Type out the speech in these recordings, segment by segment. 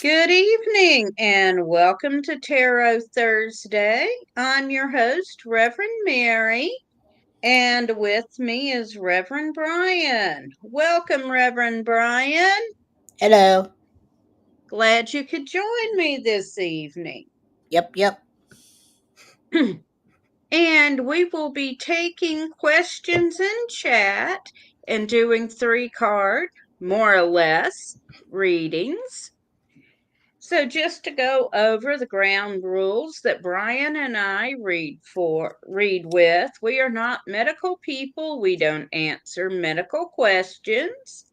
Good evening and welcome to Tarot Thursday. I'm your host, Reverend Mary, and with me is Reverend Bryan. Welcome, Reverend Bryan. Hello. Glad you could join me this evening. Yep. And we will be taking questions in chat and doing 3 card, more or less, readings. So just to go over the ground rules that Bryan and I read with, we are not medical people. We don't answer medical questions.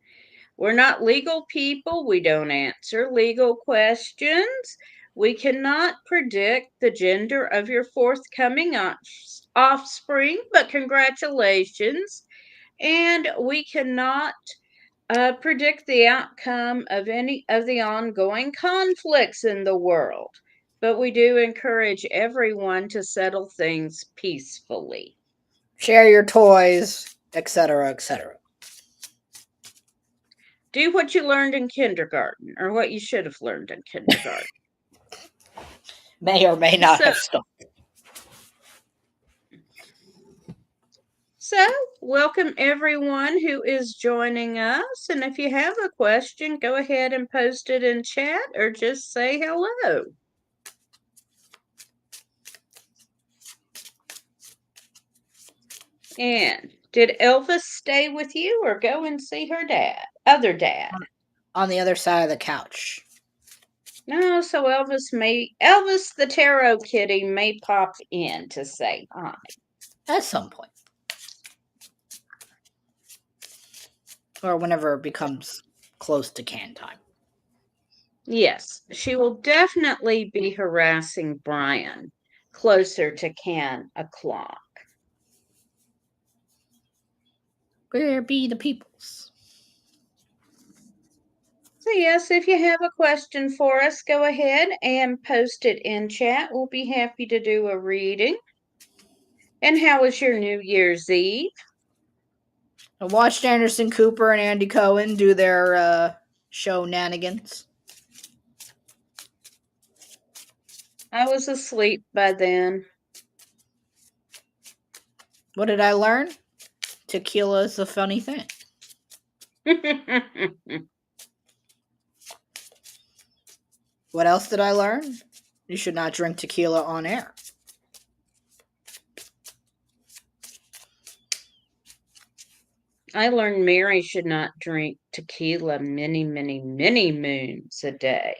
We're not legal people. We don't answer legal questions. We cannot predict the gender of your forthcoming offspring, but congratulations. And we cannot predict the outcome of any of the ongoing conflicts in the world, but we do encourage everyone to settle things peacefully. Share your toys, etc., etc. Do what you learned in kindergarten, or what you should have learned in kindergarten. May or may not So, have stuck. so welcome everyone who is joining us. And if you have a question, go ahead and post it in chat or just say hello. And did Elvis stay with you or go and see her other dad? On the other side of the couch. No, so Elvis the Tarot Kitty may pop in to say hi. At some point. Or whenever it becomes close to can time. Yes, she will definitely be harassing Bryan closer to can o'clock. Where be the peoples? So yes, if you have a question for us, go ahead and post it in chat. We'll be happy to do a reading. And how was your New Year's Eve? I watched Anderson Cooper and Andy Cohen do their show Nanigans. I was asleep by then. What did I learn? Tequila is a funny thing. What else did I learn? You should not drink tequila on air. I learned Mary should not drink tequila many moons a day.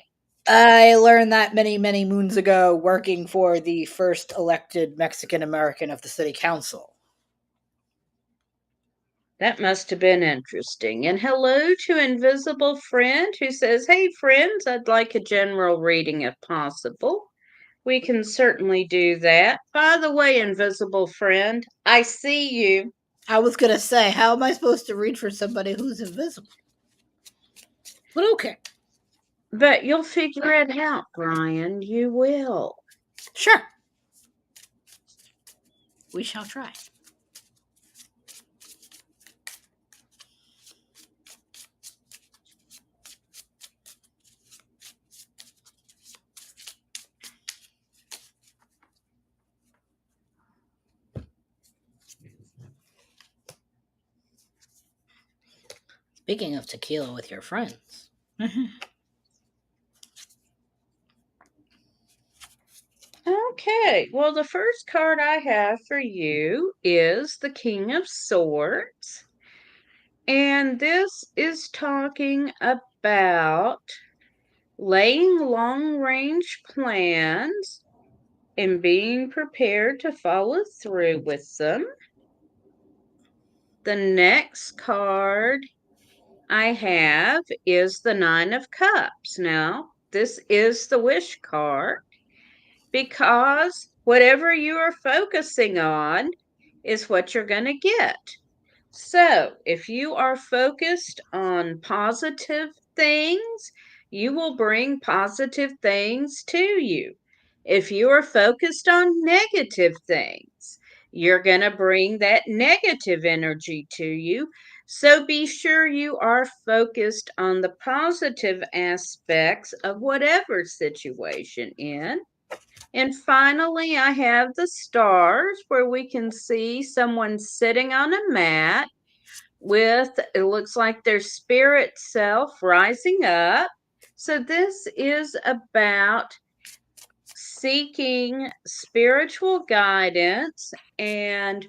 I learned that many moons ago working for the first elected Mexican American of the city council. That must have been interesting. And hello to Invisible Friend who says, hey, friends, I'd like a general reading if possible. We can certainly do that. By the way, Invisible Friend, I see you. I was going to say, how am I supposed to read for somebody who's invisible? But okay. But you'll figure it out, Bryan. You will. Sure. We shall try. Speaking of tequila with your friends. Okay, well, the first card I have for you is the King of Swords. And this is talking about laying long-range plans and being prepared to follow through with them. The next card I have is the Nine of Cups. Now, this is the wish card because whatever you are focusing on is what you're going to get. So, if you are focused on positive things, you will bring positive things to you. If you are focused on negative things, you're going to bring that negative energy to you. So be sure you are focused on the positive aspects of whatever situation in. And finally, I have the stars where we can see someone sitting on a mat with, it looks like their spirit self rising up. So this is about seeking spiritual guidance and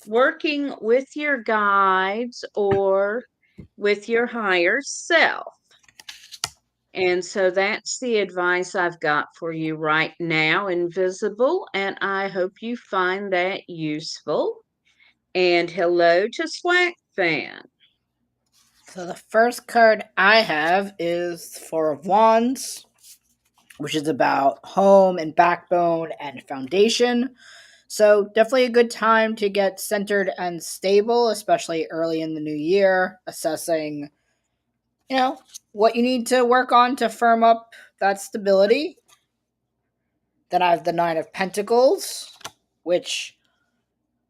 working with your guides or with your higher self. And so that's the advice I've got for you right now, Invisible, and I hope you find that useful. And hello to Swag Fan. So the first card I have is Four of Wands, which is about home and backbone and foundation. So definitely a good time to get centered and stable, especially early in the new year, assessing, what you need to work on to firm up that stability. Then I have the Nine of Pentacles, which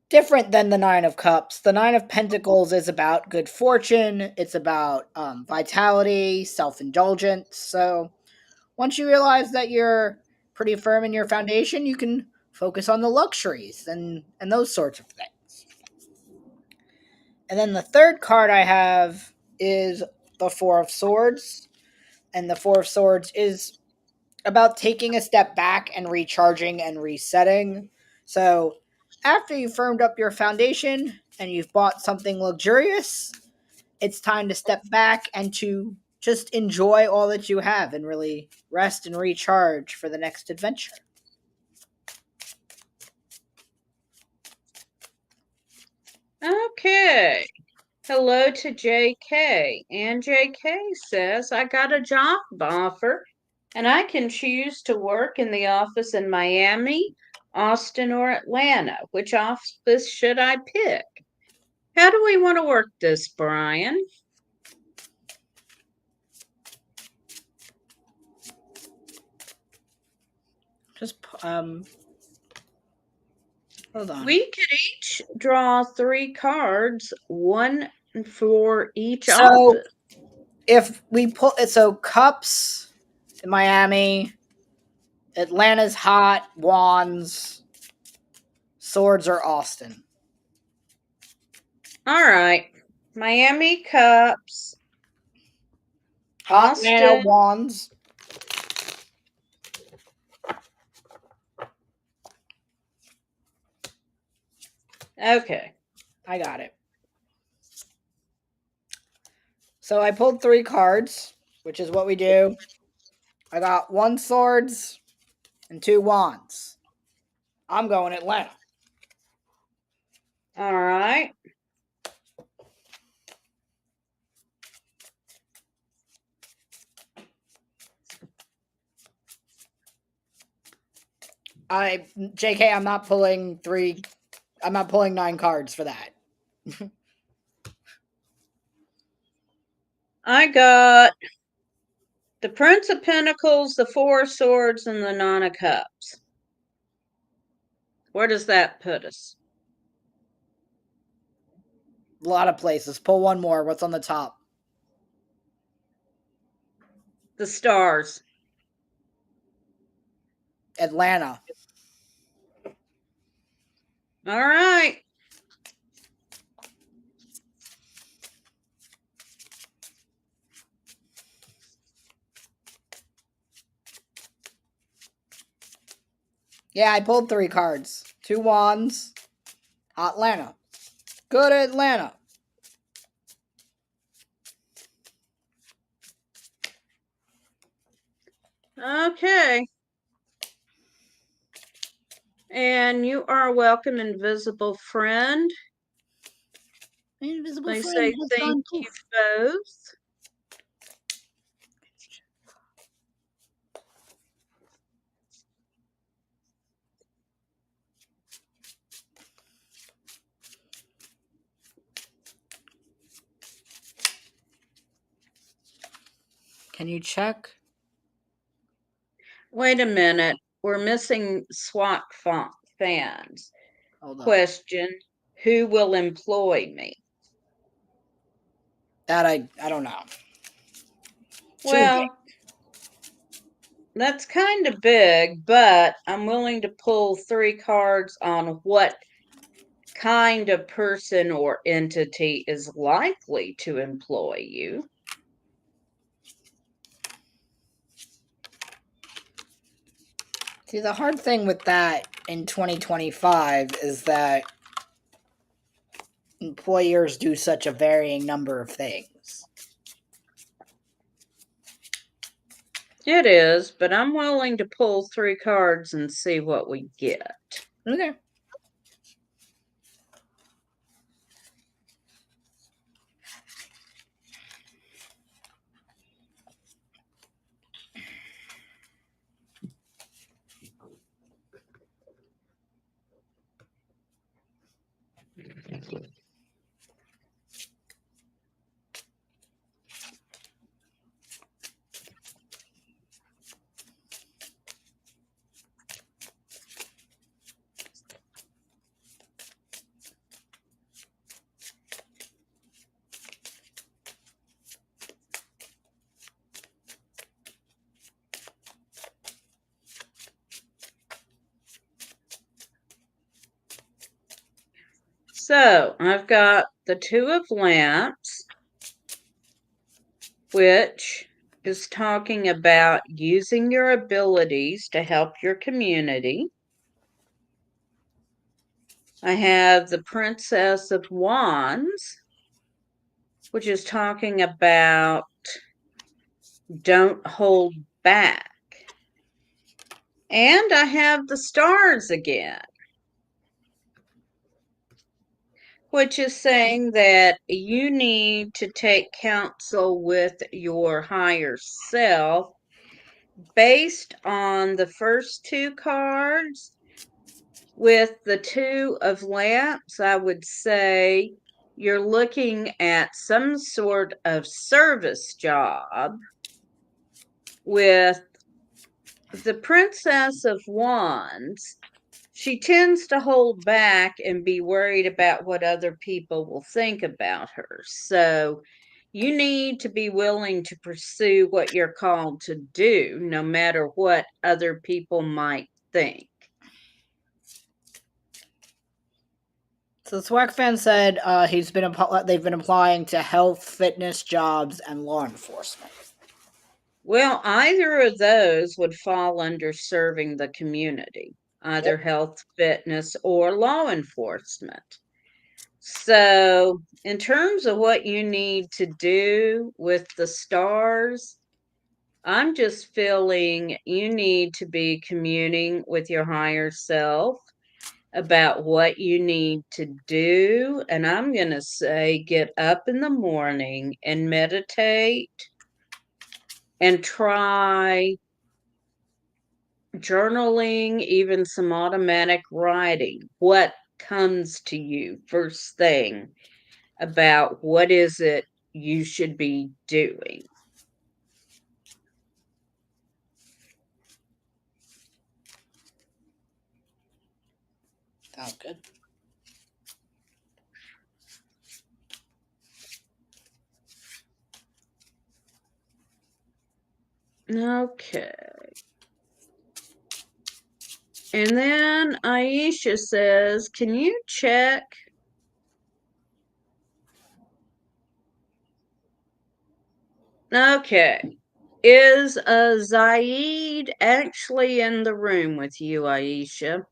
different than the Nine of Cups. The Nine of Pentacles is about good fortune. It's about vitality, self-indulgence. So once you realize that you're pretty firm in your foundation, you can focus on the luxuries and those sorts of things. And then the third card I have is the Four of Swords. And the Four of Swords is about taking a step back and recharging and resetting. So, after you've firmed up your foundation and you've bought something luxurious, it's time to step back and to just enjoy all that you have and really rest and recharge for the next adventure. Okay. Hello to JK. And JK says, I got a job offer and I can choose to work in the office in Miami, Austin, or Atlanta. Which office should I pick? How do we want to work this, Bryan? Just hold on. We could each draw 3 cards, one for each So office. if we pull it, so cups in Miami, Atlanta's hot, wands, swords are Austin. All right. Miami Cups, Hot Atlanta Austin. wands. Okay. I got it. So I pulled 3 cards, which is what we do. I got 1 swords and 2 wands. I'm going Atlanta. All right. JK, I'm not pulling 3. I'm not pulling 9 cards for that. I got the Prince of Pentacles, the Four of Swords, and the Nine of Cups. Where does that put us? A lot of places. Pull 1 more. What's on the top? The stars. Atlanta. All right. Yeah, I pulled 3 cards. 2 wands. Atlanta. Good Atlanta. Okay. And you are welcome, invisible friend. Invisible They friend say has thank gone you poof. both. Can you check? Wait a minute. We're missing SWAT fans. Hold on. Question: who will employ me? That I don't know. Too big. Well, that's kind of big, but I'm willing to pull 3 cards on what kind of person or entity is likely to employ you. See, the hard thing with that in 2025 is that employers do such a varying number of things. It is, but I'm willing to pull 3 cards and see what we get. Okay. So I've got the Two of Lamps, which is talking about using your abilities to help your community. I have the Princess of Wands, which is talking about don't hold back. And I have the Stars again, which is saying that you need to take counsel with your higher self based on the first 2 cards. With the Two of Lamps, I would say you're looking at some sort of service job. With the Princess of Wands, she tends to hold back and be worried about what other people will think about her. So you need to be willing to pursue what you're called to do, no matter what other people might think. So the Swag fan said they've been applying to health, fitness, jobs, and law enforcement. Well, either of those would fall under serving the community, either Yep. health, fitness, or law enforcement. So, in terms of what you need to do with the stars, I'm just feeling you need to be communing with your higher self about what you need to do. And I'm going to say get up in the morning and meditate and try journaling, even some automatic writing. What comes to you first thing about what is it you should be doing? Sounds good. Okay. And then Aisha says, can you check? Okay. Is Zaid actually in the room with you, Aisha?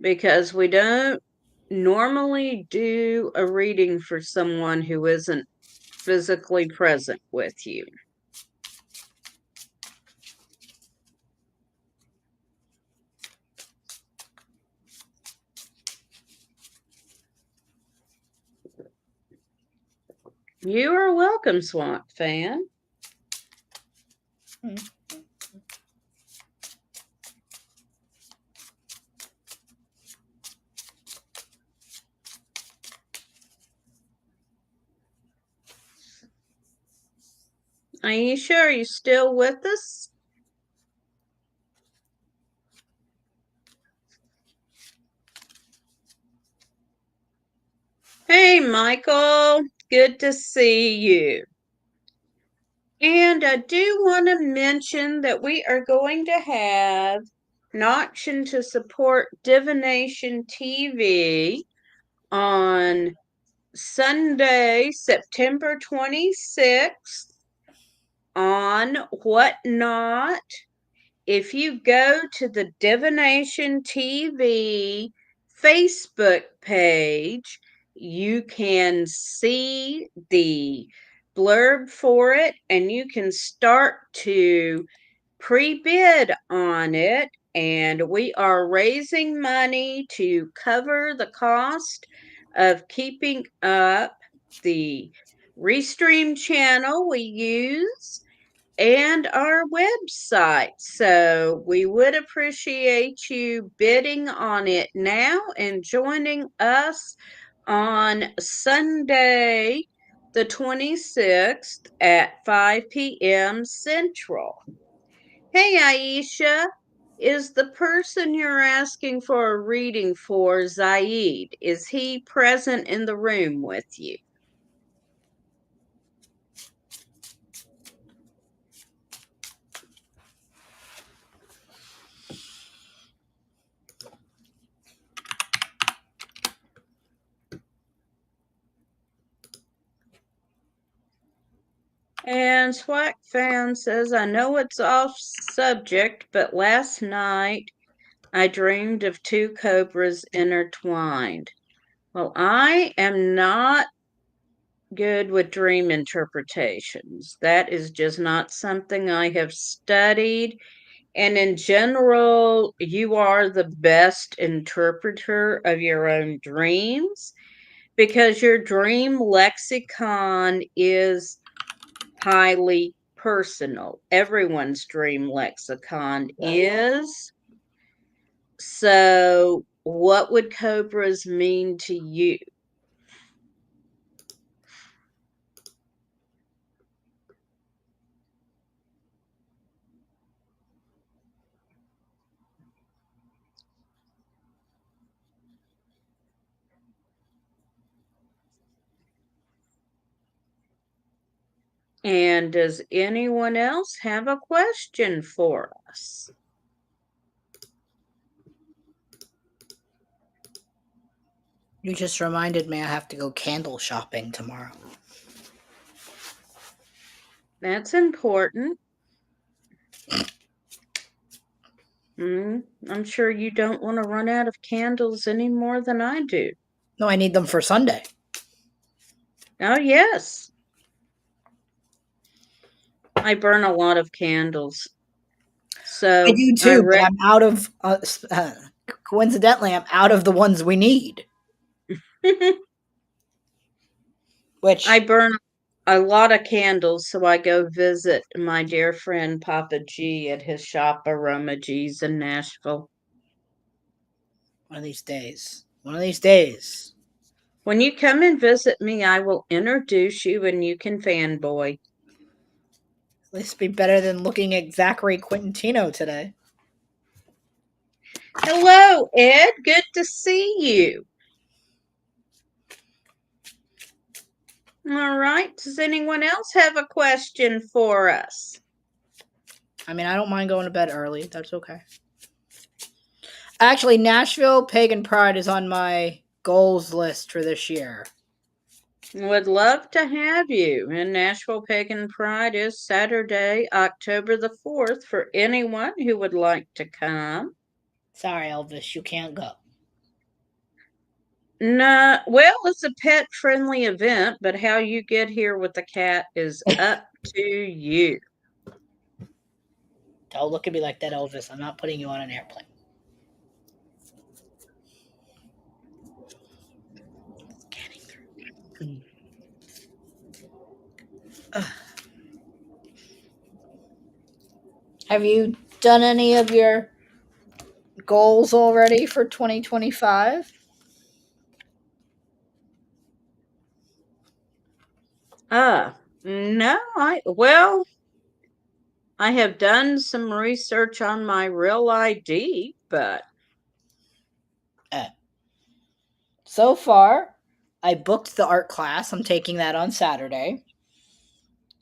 Because we don't normally do a reading for someone who isn't physically present with you. You are welcome, Swamp Fan. Aisha, are you still with us? Michael. Good to see you. And I do want to mention that we are going to have an auction to support Divination TV on Sunday, September 26th on Whatnot. If you go to the Divination TV Facebook page, you can see the blurb for it and you can start to pre-bid on it. And we are raising money to cover the cost of keeping up the Restream channel we use and our website. So we would appreciate you bidding on it now and joining us on Sunday, the 26th at 5 p.m. Central. Hey, Aisha, is the person you're asking for a reading for Zaid? Is he present in the room with you? And Swag Fan says, I know it's off subject, but last night I dreamed of two cobras intertwined. Well, I am not good with dream interpretations. That is just not something I have studied. And in general, you are the best interpreter of your own dreams because your dream lexicon is highly personal. Everyone's dream lexicon is. So, what would cobras mean to you? And does anyone else have a question for us? You just reminded me I have to go candle shopping tomorrow. That's important. I'm sure you don't want to run out of candles any more than I do. No, I need them for Sunday. Oh, yes. I burn a lot of candles. So I do too, but I'm out of. Coincidentally, I'm out of the ones we need. Which I burn a lot of candles, so I go visit my dear friend Papa G at his shop Aroma G's in Nashville. one of these days. One of these days. When you come and visit me, I will introduce you and you can fanboy. At least be better than looking at Zachary Quintino today. Hello, Ed. Good to see you. All right. Does anyone else have a question for us? I mean, I don't mind going to bed early. That's okay. Actually, Nashville Pagan Pride is on my goals list for this year. Would love to have you. And Nashville Pagan Pride is Saturday, October the 4th for anyone who would like to come. Sorry, Elvis, you can't go. No, well, it's a pet-friendly event, but how you get here with the cat is up to you. Don't look at me like that, Elvis. I'm not putting you on an airplane. Scanning through. Have you done any of your goals already for 2025? No, I have done some research on my real ID, but So far, I booked the art class. I'm taking that on Saturday.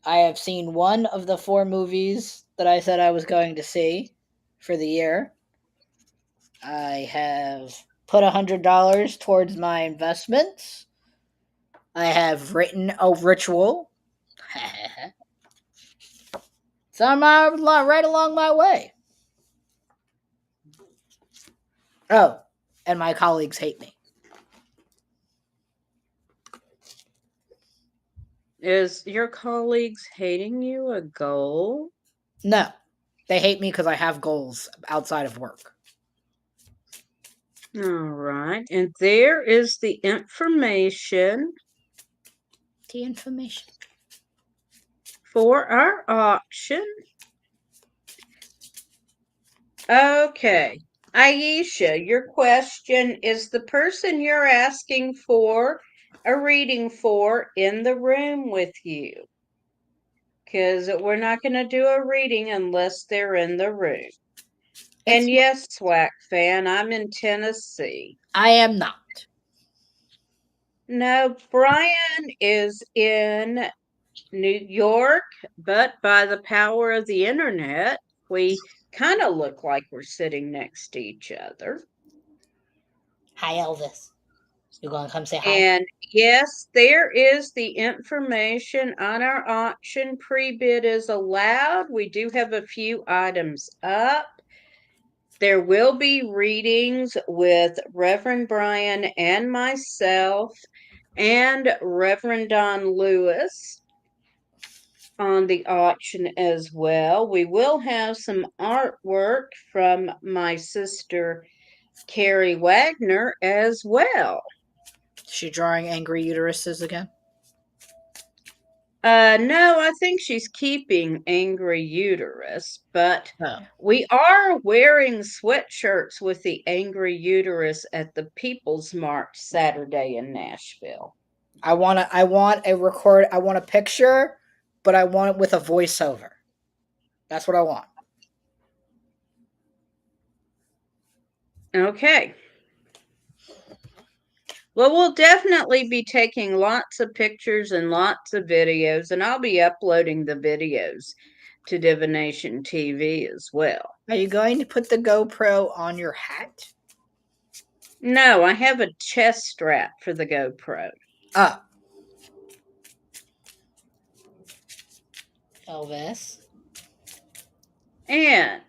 I have seen one of the 4 movies that I said I was going to see for the year. I have put $100 towards my investments. I have written a ritual. So I'm right along my way. Oh, and my colleagues hate me. Is your colleagues hating you a goal? No, they hate me because I have goals outside of work. All right. And there is the information The information. for our auction. Okay. Aisha, your question is the person you're asking for a reading for in the room with you? Because we're not going to do a reading unless they're in the room. It's And yes, SWAC fan, I'm in Tennessee. I am not. No, Bryan is in New York, but by the power of the internet, we kind of look like we're sitting next to each other. Hi, Elvis. You gonna come say hi? And yes, there is the information on our auction. Pre-bid is allowed. We do have a few items up. There will be readings with Reverend Bryan and myself and Reverend Don Lewis on the auction as well. We will have some artwork from my sister Carrie Wagner as well. Is she drawing angry uteruses again? No, I think she's keeping Angry Uterus, but No. we are wearing sweatshirts with the Angry Uterus at the People's March Saturday in Nashville. I want a picture, but I want it with a voiceover. That's what I want. Okay. Well, we'll definitely be taking lots of pictures and lots of videos, and I'll be uploading the videos to Divination TV as well. Are you going to put the GoPro on your hat? No, I have a chest strap for the GoPro. Oh. Elvis. And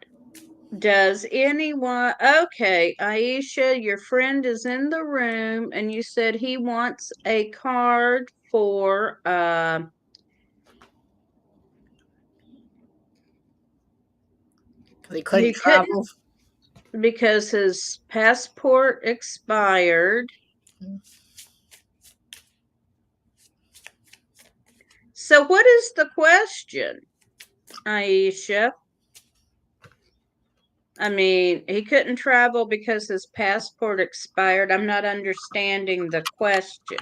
does anyone, okay, Aisha, your friend is in the room and you said he wants a card for, He couldn't he couldn't travel. because his passport expired. So what is the question, Aisha? I mean, he couldn't travel because his passport expired. I'm not understanding the question.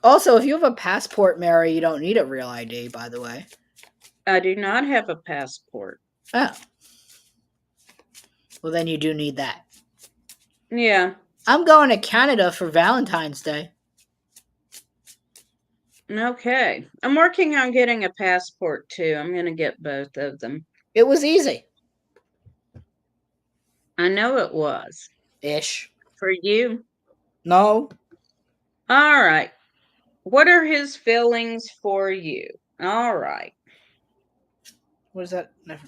Also, if you have a passport, Mary, you don't need a real ID, by the way. I do not have a passport. Oh. Well, then you do need that. Yeah. I'm going to Canada for Valentine's Day. Okay. I'm working on getting a passport too. I'm going to get both of them. It was easy. I know it was. Ish. For you? No. All right. What are his feelings for you? All right. What is that? Never.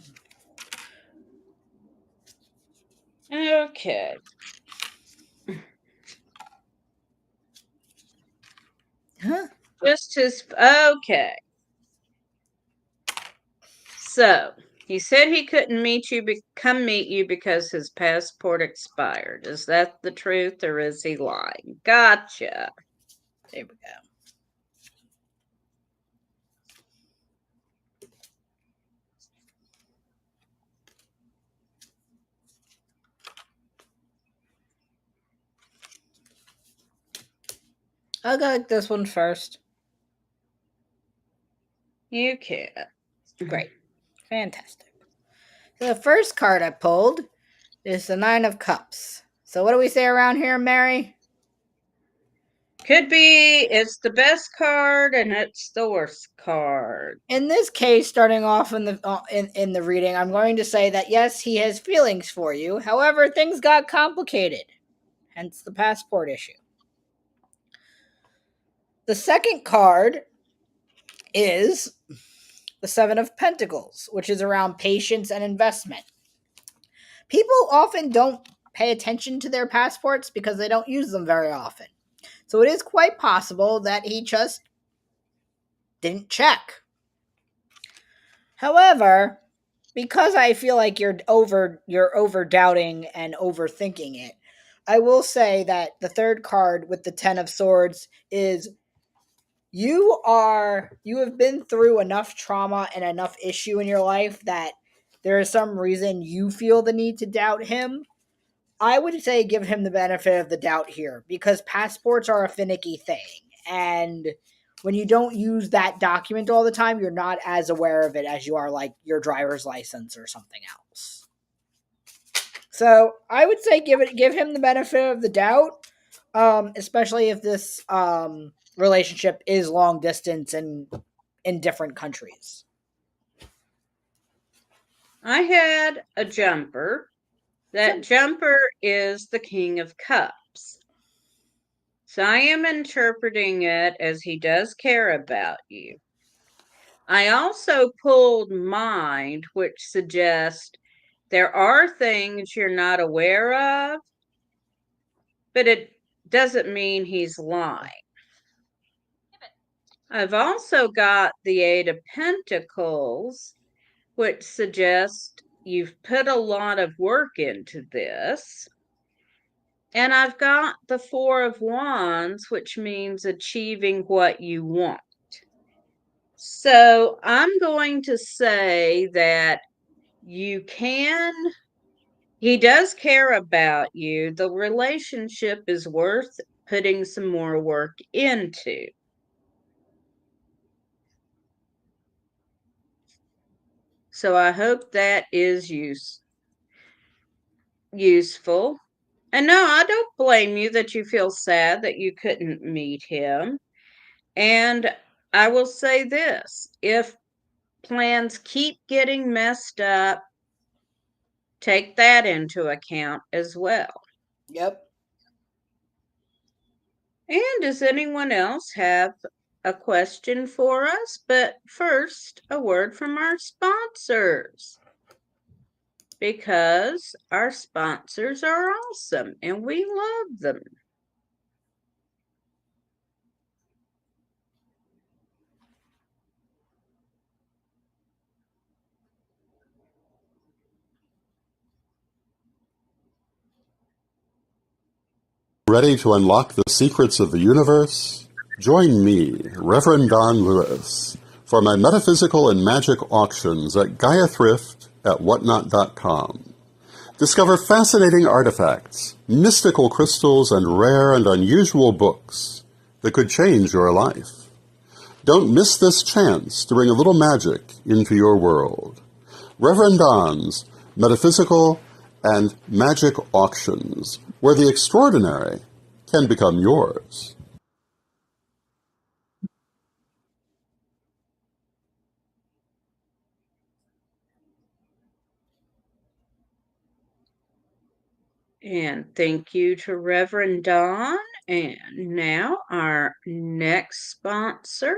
Okay. Huh? Just his. Okay. So he said he couldn't come meet you because his passport expired. Is that the truth or is he lying? Gotcha. There we go. I'll go like this one first. You can. Great. Fantastic. So the first card I pulled is the Nine of Cups. So what do we say around here, Mary? Could be it's the best card and it's the worst card. In this case, starting off in the reading, I'm going to say that yes, he has feelings for you. However, things got complicated, hence the passport issue. The second card is the Seven of Pentacles, which is around patience and investment. People often don't pay attention to their passports because they don't use them very often. So it is quite possible that he just didn't check. However, because I feel like you're over doubting and overthinking it, I will say that the third card with the 10 of Swords is you have been through enough trauma and enough issue in your life that there is some reason you feel the need to doubt him. I would say give him the benefit of the doubt here because passports are a finicky thing. And when you don't use that document all the time, you're not as aware of it as you are like your driver's license or something else. So I would say give him the benefit of the doubt, especially if this relationship is long distance and in different countries. I had a jumper. That jumper is the King of Cups. So I am interpreting it as he does care about you. I also pulled Mind, which suggests there are things you're not aware of, but it doesn't mean he's lying. I've also got the Eight of Pentacles, which suggests you've put a lot of work into this. And I've got the Four of Wands, which means achieving what you want. So I'm going to say that he does care about you. The relationship is worth putting some more work into. So I hope that is useful. And no, I don't blame you that you feel sad that you couldn't meet him. And I will say this, if plans keep getting messed up, take that into account as well. Yep. And does anyone else have a question for us? But first, a word from our sponsors. Because our sponsors are awesome and we love them. Ready to unlock the secrets of the universe? Join me, Reverend Don Lewis, for my metaphysical and magic auctions at Gaia Thrift at whatnot.com. Discover fascinating artifacts, mystical crystals, and rare and unusual books that could change your life. Don't miss this chance to bring a little magic into your world. Reverend Don's Metaphysical and Magic Auctions, where the extraordinary can become yours. And thank you to Reverend Don. And now our next sponsor.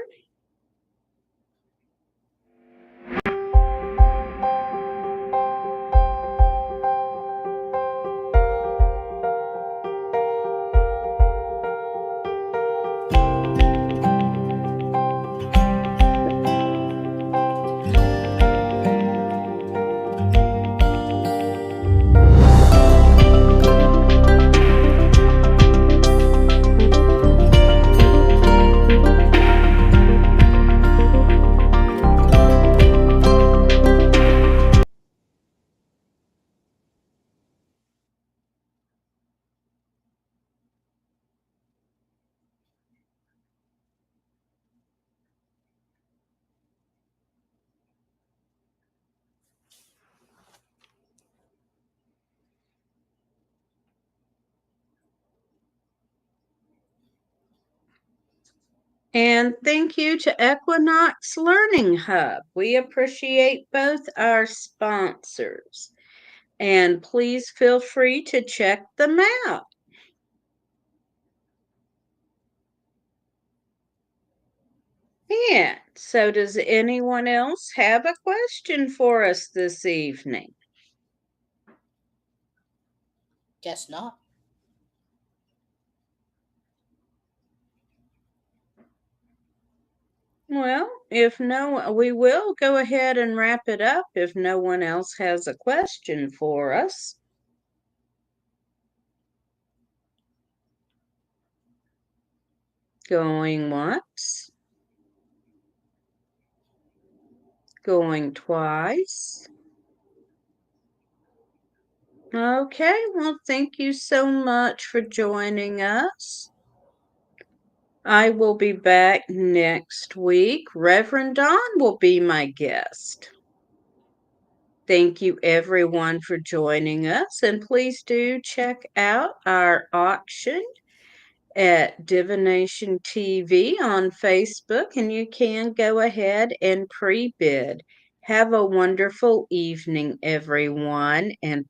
And thank you to Equinox Learning Hub. We appreciate both our sponsors. And please feel free to check them out. And so, does anyone else have a question for us this evening? Guess not. Well, if no, we will go ahead and wrap it up if no one else has a question for us. Going once. Going twice. Okay, well, thank you so much for joining us. I will be back next week. Reverend Don will be my guest. Thank you, everyone, for joining us. And please do check out our auction at Divination TV on Facebook, and you can go ahead and pre bid. Have a wonderful evening, everyone, and